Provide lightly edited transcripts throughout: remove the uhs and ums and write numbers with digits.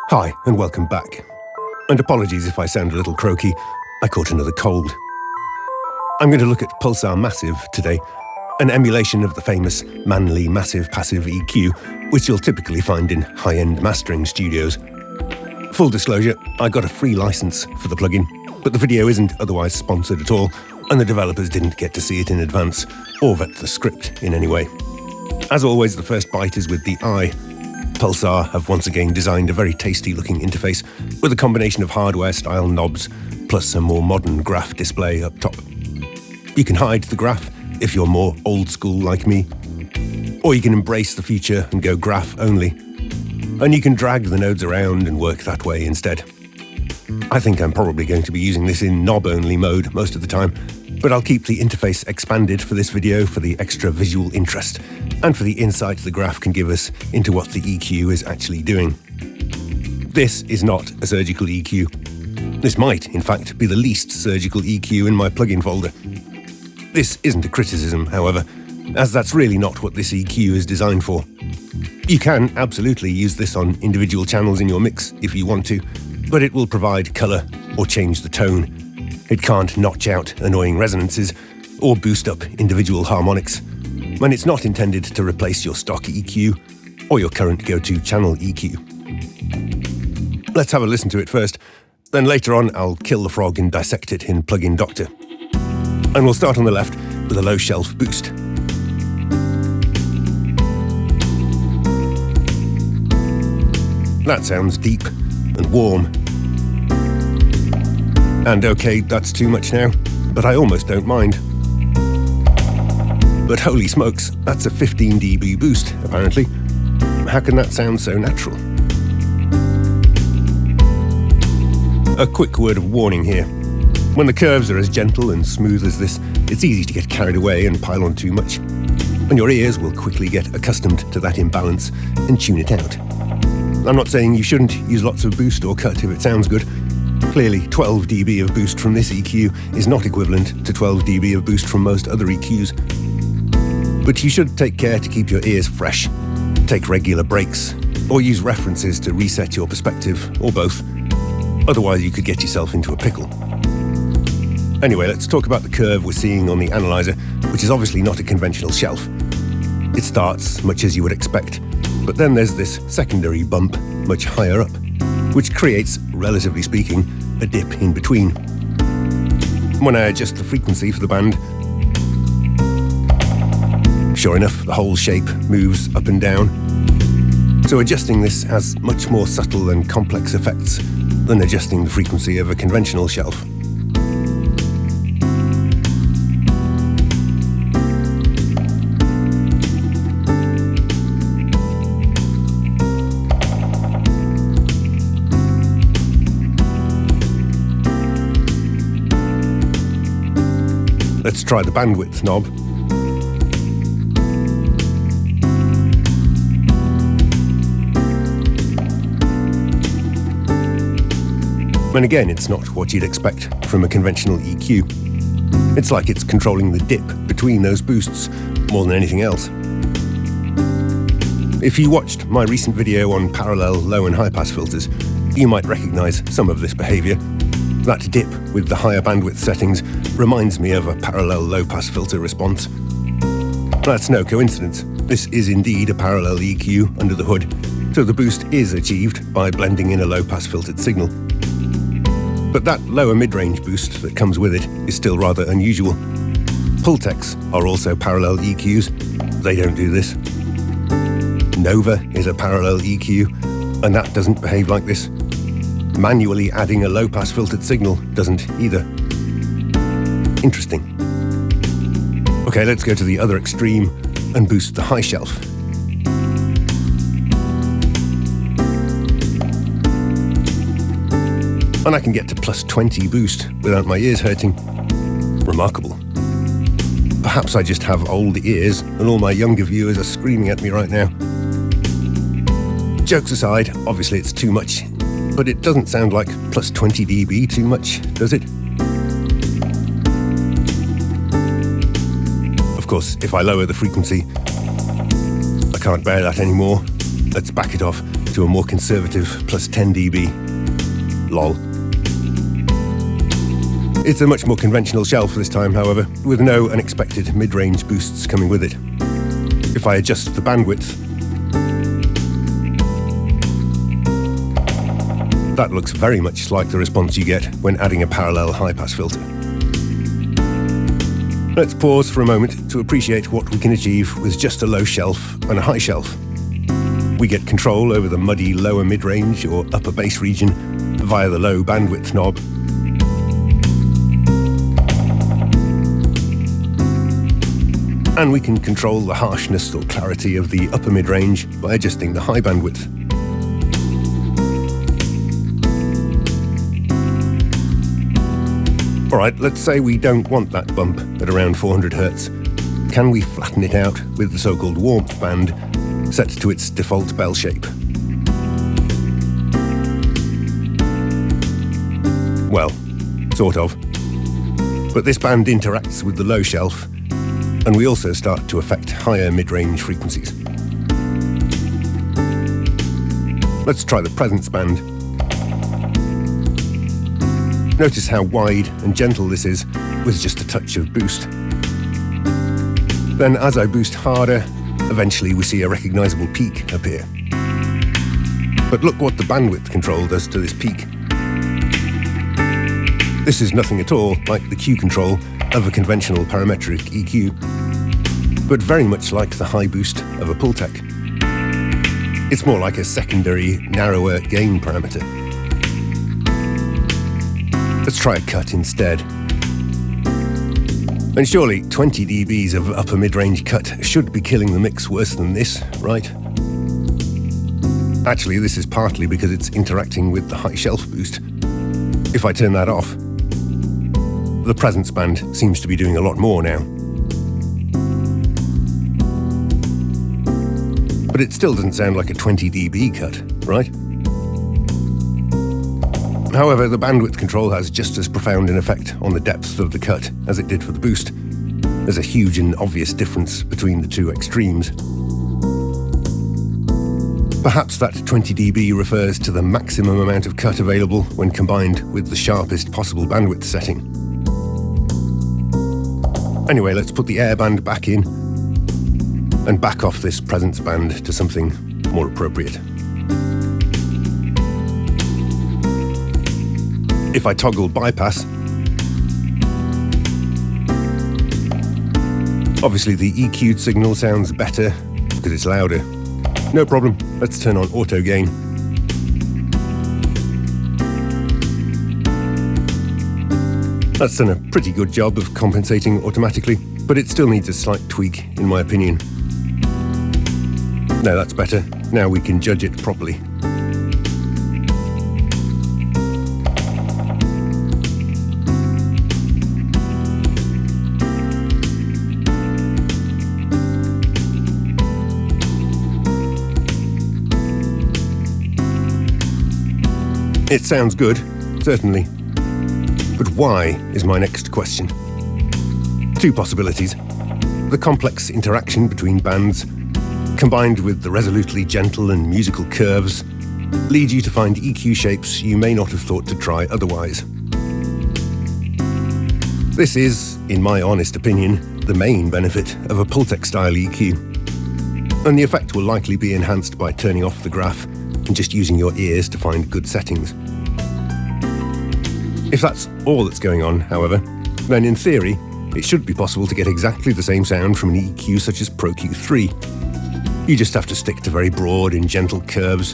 Hi, and welcome back. And apologies if I sound a little croaky, I caught another cold. I'm going to look at Pulsar Massive today, an emulation of the famous Manley Massive Passive EQ, which you'll typically find in high-end mastering studios. Full disclosure, I got a free license for the plugin, but the video isn't otherwise sponsored at all, and the developers didn't get to see it in advance, or vet the script in any way. As always, the first bite is with the eye. Pulsar have once again designed a very tasty-looking interface with a combination of hardware-style knobs, plus a more modern graph display up top. You can hide the graph if you're more old-school like me, or you can embrace the feature and go graph only, and you can drag the nodes around and work that way instead. I think I'm probably going to be using this in knob-only mode most of the time, but I'll keep the interface expanded for this video for the extra visual interest and for the insight the graph can give us into what the EQ is actually doing. This is not a surgical EQ. This might, in fact, be the least surgical EQ in my plugin folder. This isn't a criticism, however, as that's really not what this EQ is designed for. You can absolutely use this on individual channels in your mix if you want to, but it will provide colour or change the tone. It can't notch out annoying resonances or boost up individual harmonics, when it's not intended to replace your stock EQ or your current go-to channel EQ. Let's have a listen to it first, then later on I'll kill the frog and dissect it in Plugin Doctor. And we'll start on the left with a low shelf boost. That sounds deep and warm. And okay, that's too much now, but I almost don't mind. But holy smokes, that's a 15 dB boost, apparently. How can that sound so natural? A quick word of warning here. When the curves are as gentle and smooth as this, it's easy to get carried away and pile on too much. And your ears will quickly get accustomed to that imbalance and tune it out. I'm not saying you shouldn't use lots of boost or cut if it sounds good. Clearly, 12 dB of boost from this EQ is not equivalent to 12 dB of boost from most other EQs. But you should take care to keep your ears fresh, take regular breaks, or use references to reset your perspective, or both. Otherwise, you could get yourself into a pickle. Anyway, let's talk about the curve we're seeing on the analyzer, which is obviously not a conventional shelf. It starts much as you would expect, but then there's this secondary bump much higher up, which creates, relatively speaking, a dip in between. When I adjust the frequency for the band, sure enough, the whole shape moves up and down. So adjusting this has much more subtle and complex effects than adjusting the frequency of a conventional shelf. Let's try the bandwidth knob. And again, it's not what you'd expect from a conventional EQ. It's like it's controlling the dip between those boosts more than anything else. If you watched my recent video on parallel low and high pass filters, you might recognize some of this behavior. That dip with the higher bandwidth settings reminds me of a parallel low-pass filter response. That's no coincidence. This is indeed a parallel EQ under the hood, so the boost is achieved by blending in a low-pass filtered signal. But that lower mid-range boost that comes with it is still rather unusual. Pultecs are also parallel EQs. They don't do this. Nova is a parallel EQ, and that doesn't behave like this. Manually adding a low-pass filtered signal doesn't either. Interesting. Okay, let's go to the other extreme and boost the high shelf. And I can get to plus 20 boost without my ears hurting. Remarkable. Perhaps I just have old ears and all my younger viewers are screaming at me right now. Jokes aside, obviously it's too much. But it doesn't sound like plus 20 dB too much, does it? Of course, if I lower the frequency, I can't bear that anymore. Let's back it off to a more conservative plus 10 dB. Lol. It's a much more conventional shelf this time, however, with no unexpected mid-range boosts coming with it. If I adjust the bandwidth, that looks very much like the response you get when adding a parallel high-pass filter. Let's pause for a moment to appreciate what we can achieve with just a low shelf and a high shelf. We get control over the muddy lower mid-range or upper bass region via the low bandwidth knob. And we can control the harshness or clarity of the upper mid-range by adjusting the high bandwidth. Alright, let's say we don't want that bump at around 400 Hz. Can we flatten it out with the so-called warmth band set to its default bell shape? Well, sort of. But this band interacts with the low shelf, and we also start to affect higher mid-range frequencies. Let's try the presence band. Notice how wide and gentle this is with just a touch of boost. Then as I boost harder, eventually we see a recognisable peak appear. But look what the bandwidth control does to this peak. This is nothing at all like the Q control of a conventional parametric EQ, but very much like the high boost of a Pultec. It's more like a secondary, narrower gain parameter. Let's try a cut instead. And surely 20 dBs of upper mid-range cut should be killing the mix worse than this, right? Actually, this is partly because it's interacting with the high shelf boost. If I turn that off, the presence band seems to be doing a lot more now. But it still doesn't sound like a 20 dB cut, right? However, the bandwidth control has just as profound an effect on the depth of the cut as it did for the boost. There's a huge and obvious difference between the two extremes. Perhaps that 20 dB refers to the maximum amount of cut available when combined with the sharpest possible bandwidth setting. Anyway, let's put the air band back in and back off this presence band to something more appropriate. If I toggle bypass, obviously the EQ'd signal sounds better because it's louder. No problem, let's turn on auto gain. That's done a pretty good job of compensating automatically, but it still needs a slight tweak, in my opinion. No, that's better. Now we can judge it properly. It sounds good, certainly. But why is my next question. Two possibilities. The complex interaction between bands, combined with the resolutely gentle and musical curves, lead you to find EQ shapes you may not have thought to try otherwise. This is, in my honest opinion, the main benefit of a Pultec-style EQ. And the effect will likely be enhanced by turning off the graph and just using your ears to find good settings. If that's all that's going on, however, then in theory, it should be possible to get exactly the same sound from an EQ such as Pro Q3. You just have to stick to very broad and gentle curves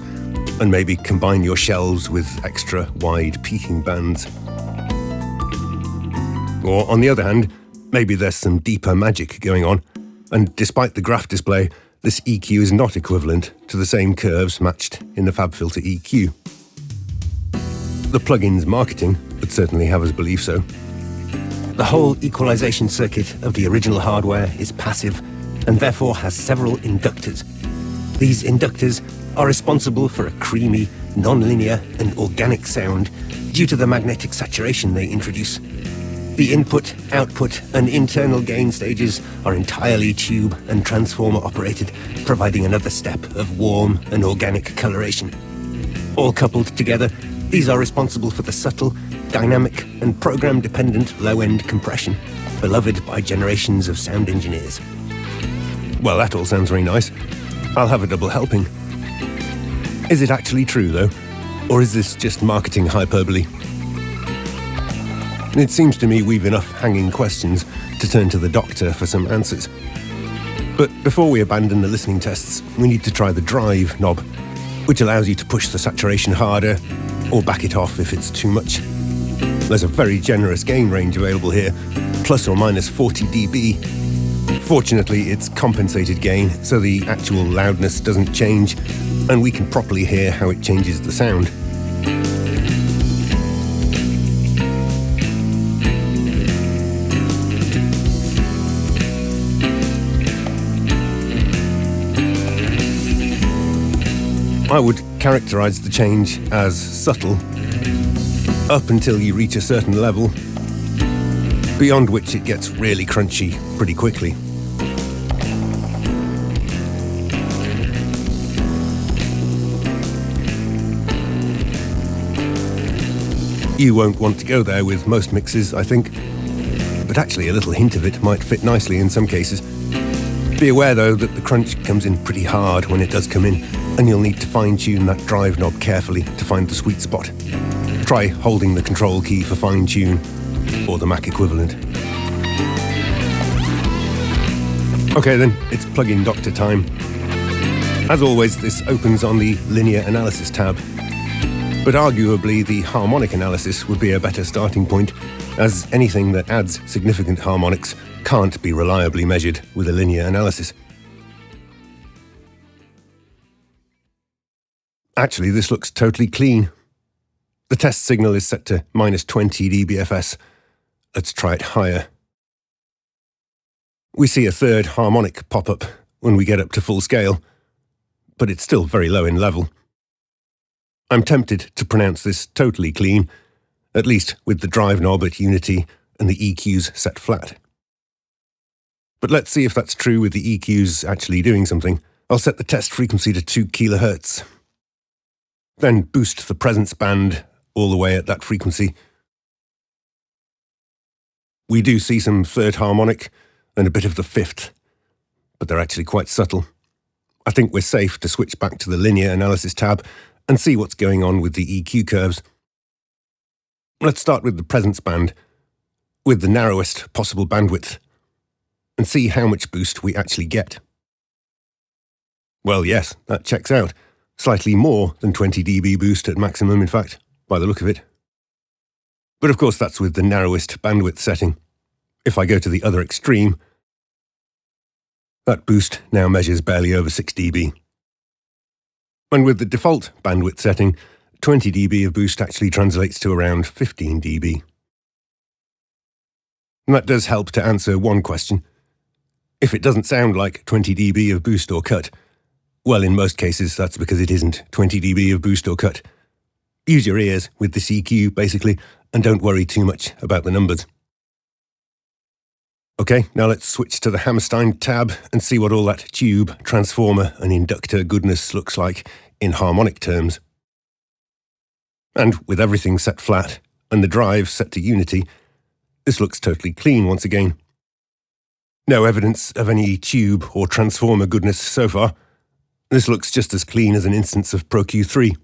and maybe combine your shelves with extra wide peaking bands. Or on the other hand, maybe there's some deeper magic going on, and despite the graph display, this EQ is not equivalent to the same curves matched in the FabFilter EQ. The plugin's marketing would certainly have us believe so. The whole equalization circuit of the original hardware is passive and therefore has several inductors. These inductors are responsible for a creamy, non-linear and organic sound due to the magnetic saturation they introduce. The input, output, and internal gain stages are entirely tube and transformer operated, providing another step of warm and organic coloration. All coupled together, these are responsible for the subtle, dynamic, and program-dependent low-end compression, beloved by generations of sound engineers. Well, that all sounds very nice. I'll have a double helping. Is it actually true, though? Or is this just marketing hyperbole? It seems to me we've enough hanging questions to turn to the doctor for some answers. But before we abandon the listening tests, we need to try the drive knob, which allows you to push the saturation harder or back it off if it's too much. There's a very generous gain range available here, plus or minus 40 dB. Fortunately, it's compensated gain, so the actual loudness doesn't change, and we can properly hear how it changes the sound. I would characterize the change as subtle, up until you reach a certain level, beyond which it gets really crunchy pretty quickly. You won't want to go there with most mixes, I think, but actually a little hint of it might fit nicely in some cases. Be aware though that the crunch comes in pretty hard when it does come in, and you'll need to fine-tune that drive knob carefully to find the sweet spot. Try holding the control key for fine-tune, or the Mac equivalent. Okay then, it's plug-in doctor time. As always, this opens on the Linear Analysis tab, but arguably the harmonic analysis would be a better starting point, as anything that adds significant harmonics can't be reliably measured with a linear analysis. Actually, this looks totally clean. The test signal is set to minus 20 dBFS. Let's try it higher. We see a third harmonic pop up when we get up to full scale, but it's still very low in level. I'm tempted to pronounce this totally clean, at least with the drive knob at unity and the EQs set flat. But let's see if that's true with the EQs actually doing something. I'll set the test frequency to 2 kHz. Then boost the presence band all the way at that frequency. We do see some third harmonic and a bit of the fifth, but they're actually quite subtle. I think we're safe to switch back to the Linear Analysis tab and see what's going on with the EQ curves. Let's start with the presence band, with the narrowest possible bandwidth, and see how much boost we actually get. Well, yes, that checks out. Slightly more than 20 dB boost at maximum, in fact, by the look of it. But of course that's with the narrowest bandwidth setting. If I go to the other extreme, that boost now measures barely over 6 dB. And with the default bandwidth setting, 20 dB of boost actually translates to around 15 dB. And that does help to answer one question. If it doesn't sound like 20 dB of boost or cut, well, in most cases, that's because it isn't 20 dB of boost or cut. Use your ears with this EQ, basically, and don't worry too much about the numbers. Okay, now let's switch to the Hammerstein tab and see what all that tube, transformer, and inductor goodness looks like in harmonic terms. And with everything set flat and the drive set to unity, this looks totally clean once again. No evidence of any tube or transformer goodness so far. This looks just as clean as an instance of Pro Q3.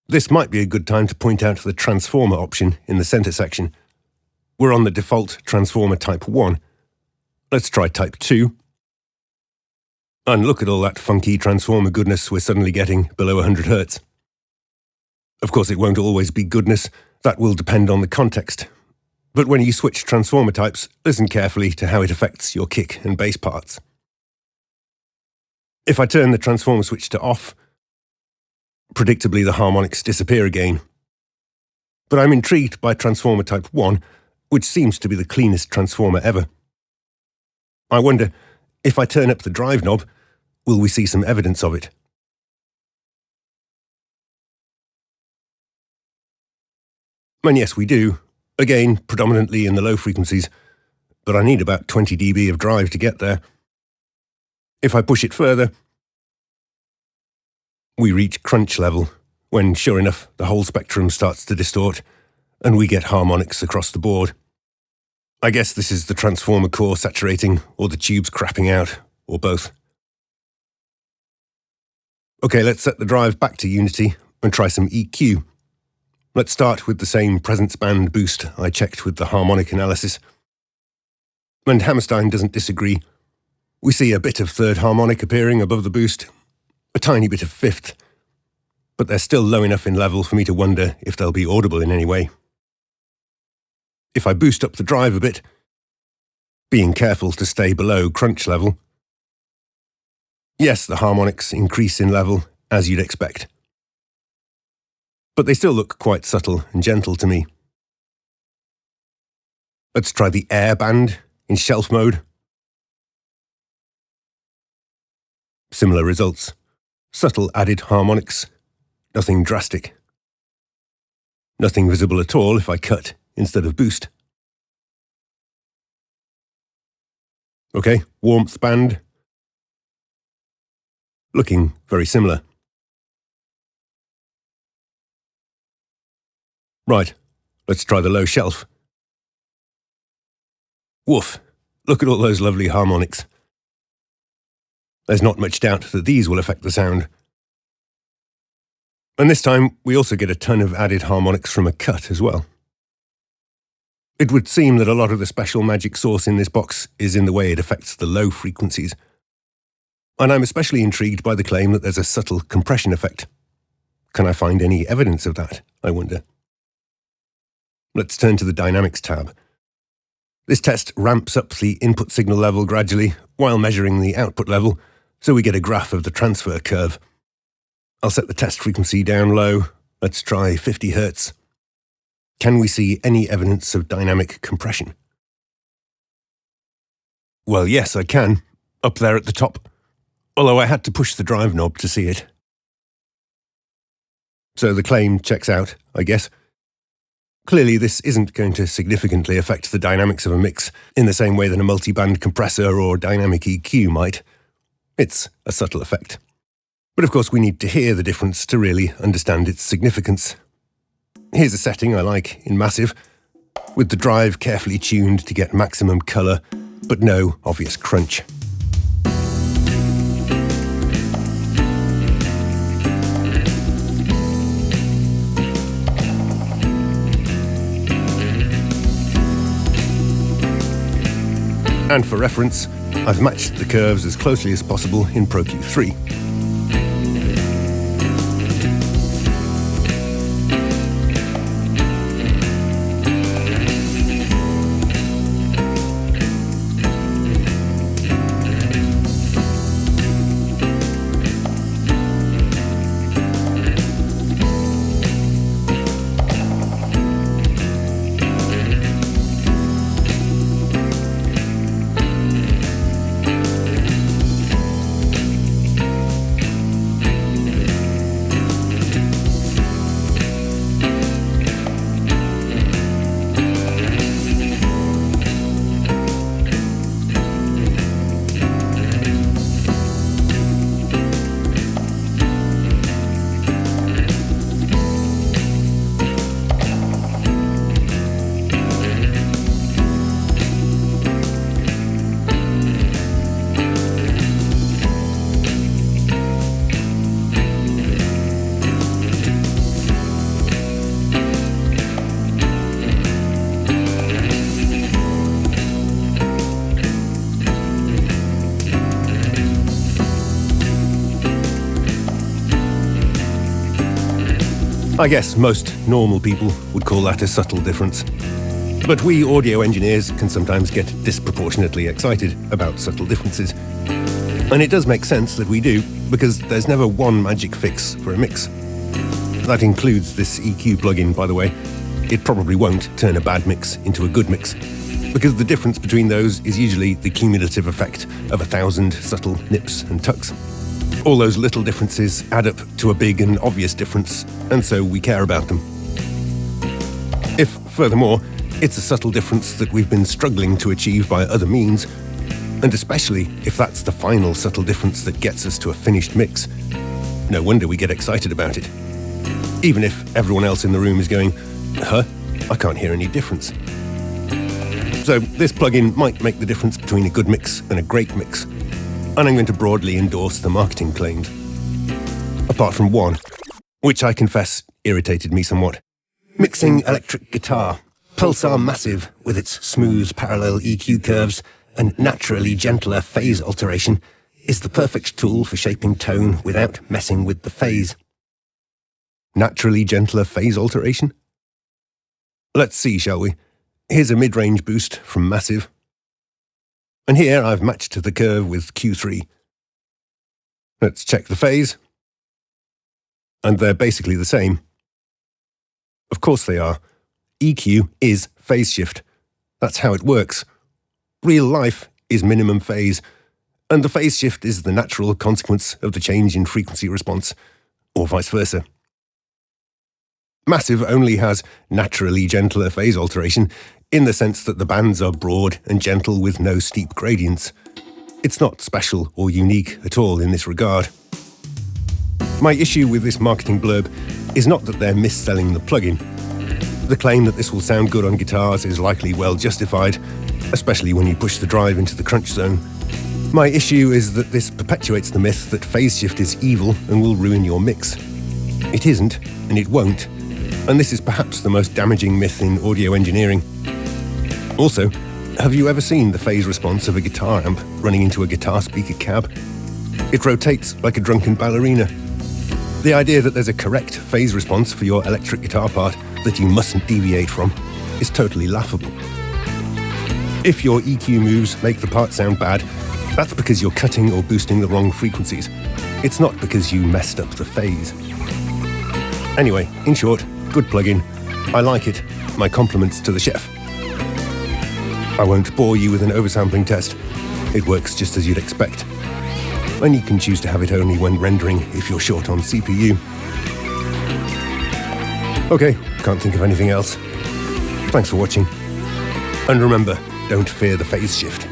This might be a good time to point out the transformer option in the center section. We're on the default transformer type 1. Let's try type 2. And look at all that funky transformer goodness we're suddenly getting below 100 Hz. Of course, it won't always be goodness. That will depend on the context. But when you switch transformer types, listen carefully to how it affects your kick and bass parts. If I turn the transformer switch to off, predictably the harmonics disappear again. But I'm intrigued by transformer type 1, which seems to be the cleanest transformer ever. I wonder, if I turn up the drive knob, will we see some evidence of it? And yes, we do. Again, predominantly in the low frequencies, but I need about 20 dB of drive to get there. If I push it further, we reach crunch level, when, sure enough, the whole spectrum starts to distort, and we get harmonics across the board. I guess this is the transformer core saturating, or the tubes crapping out, or both. Okay, let's set the drive back to unity and try some EQ. Let's start with the same presence band boost I checked with the harmonic analysis. And Hammerstein doesn't disagree. We see a bit of third harmonic appearing above the boost, a tiny bit of fifth, but they're still low enough in level for me to wonder if they'll be audible in any way. If I boost up the drive a bit, being careful to stay below crunch level, yes, the harmonics increase in level, as you'd expect. But they still look quite subtle and gentle to me. Let's try the air band in shelf mode. Similar results. Subtle added harmonics. Nothing drastic. Nothing visible at all if I cut instead of boost. Okay, warmth band. Looking very similar. Right, let's try the low shelf. Woof, look at all those lovely harmonics. There's not much doubt that these will affect the sound. And this time, we also get a ton of added harmonics from a cut as well. It would seem that a lot of the special magic sauce in this box is in the way it affects the low frequencies. And I'm especially intrigued by the claim that there's a subtle compression effect. Can I find any evidence of that, I wonder? Let's turn to the Dynamics tab. This test ramps up the input signal level gradually while measuring the output level, so we get a graph of the transfer curve. I'll set the test frequency down low. Let's try 50 Hz. Can we see any evidence of dynamic compression? Well, yes, I can, up there at the top, although I had to push the drive knob to see it. So the claim checks out, I guess. Clearly, this isn't going to significantly affect the dynamics of a mix in the same way that a multi-band compressor or dynamic EQ might. It's a subtle effect. But of course, we need to hear the difference to really understand its significance. Here's a setting I like in Massive, with the drive carefully tuned to get maximum colour, but no obvious crunch. And for reference, I've matched the curves as closely as possible in Pro Q3. I guess most normal people would call that a subtle difference. But we audio engineers can sometimes get disproportionately excited about subtle differences. And it does make sense that we do, because there's never one magic fix for a mix. That includes this EQ plugin, by the way. It probably won't turn a bad mix into a good mix, because the difference between those is usually the cumulative effect of 1,000 subtle nips and tucks. All those little differences add up to a big and obvious difference, and so we care about them. If, furthermore, It's a subtle difference that we've been struggling to achieve by other means, and especially if that's the final subtle difference that gets us to a finished mix. No wonder we get excited about it. Even if everyone else in the room is going, huh? I can't hear any difference. So this plugin might make the difference between a good mix and a great mix, and I'm going to broadly endorse the marketing claims. Apart from one, which I confess irritated me somewhat. Mixing electric guitar, Pulsar Massive with its smooth parallel EQ curves and naturally gentler phase alteration is the perfect tool for shaping tone without messing with the phase. Naturally gentler phase alteration? Let's see, shall we? Here's a mid-range boost from Massive. And here I've matched the curve with Q3. Let's check the phase. And they're basically the same. Of course they are. EQ is phase shift. That's how it works. Real life is minimum phase, and the phase shift is the natural consequence of the change in frequency response, or vice versa. Massive only has naturally gentler phase alteration in the sense that the bands are broad and gentle with no steep gradients. It's not special or unique at all in this regard. My issue with this marketing blurb is not that they're mis-selling the plugin. The claim that this will sound good on guitars is likely well justified, especially when you push the drive into the crunch zone. My issue is that this perpetuates the myth that phase shift is evil and will ruin your mix. It isn't, and it won't, and this is perhaps the most damaging myth in audio engineering. Also, have you ever seen the phase response of a guitar amp running into a guitar speaker cab? It rotates like a drunken ballerina. The idea that there's a correct phase response for your electric guitar part that you mustn't deviate from is totally laughable. If your EQ moves make the part sound bad, that's because you're cutting or boosting the wrong frequencies. It's not because you messed up the phase. Anyway, in short, good plugin. I like it. My compliments to the chef. I won't bore you with an oversampling test. It works just as you'd expect. And you can choose to have it only when rendering if you're short on CPU. Okay, can't think of anything else. Thanks for watching. And remember, don't fear the phase shift.